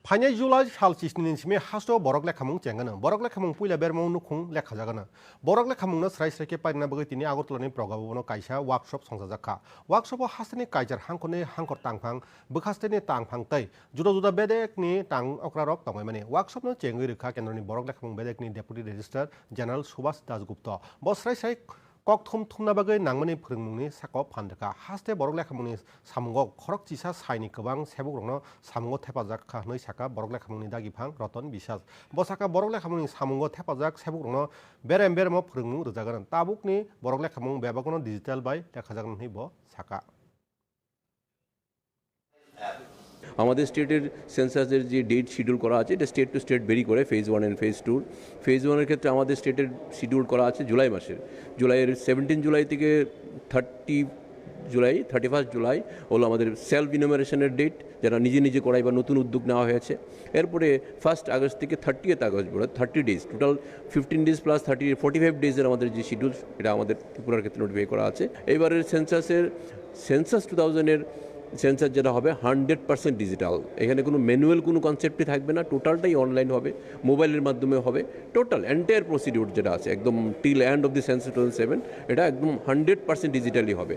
final जुलाई साल चिसनि सिमे hast बरक लेखामुं Changan बरक लेखामुं पुइला बेरमौ नुखुं लेखा जागन बरक लेखामुं न स्राय स्रायके पाइना बगै तिनि आगरतलानि प्रगाबोनो काइसा वर्कशॉप संजाजाखा वर्कशॉप हास्तेनि काइजार हांखने हांखर तांफां बखास्तेनि तांफां तै जुदा जुदा बेदेकनि तां अक्रारक तंबाय माने वर्कशॉप न चेंगै रेखा केन्द्रनि बरक लेखामुं बेदेकनि deputy registrar general Subhash Dasgupta ब स्राय स्राय कक थुम थुमना बागै नांमनि फोरोंमुंनि साकब फानदोखा हास्ते बरक लेखामुंनि सामुंगौ खरक चिसा साइनि गोबां सेबुग्रंनो सामुंगौ थेफाजाक खाहनै साका बरक लेखामुंनि दागिफां रतन बिसास बसाका बरक लेखामुंनि सामुंगौ थेफाजाक सेबुग्रंनो बेरेम बेरेमो फोरोंमुं रोजागोन ताबुकनि बरक लेखामुं बेबागनो डिजिटल बाय लेखाजागोन ब साका আমাদের স্টেটের সেন্সাসের যে ডেট শিডিউল করা আছে এটা স্টেট টু স্টেট ভেরি করে ফেজ 1 অ্যান্ড ফেজ 2 ফেজ 1 এর ক্ষেত্রে আমাদের স্টেটের শিডিউল করা আছে জুলাই মাসের জুলাইয়ের 17 জুলাই থেকে 31 জুলাই হলো আমাদের সেলফ ইনোমিনেশনের ডেট যারা নিজে নিজে করাই বা নতুন উদ্যোগ নেওয়া হয়েছে এরপরে 1 আগস্ট থেকে 30 আগস্ট পর্যন্ত 30 ডেজ টোটাল 15 ডেজ প্লাস 45 ডেজের আমাদের যে শিডিউল এটা আমাদের ত্রিপুরার ক্ষেত্রে নোটিফাই করা আছে এইবারের সেন্সাস 2000 এর সেন্সাস যেটা হবে 100% ডিজিটাল এখানে কোনো ম্যানুয়াল কোনো কনসেপ্টই থাকবে না টোটালটাই অনলাইন হবে মোবাইলের মাধ্যমে হবে টোটাল এন্টায়ার প্রসিডিউর যেটা আছে একদম till end of the census 2007 এটা একদম 100% ডিজিটালি হবে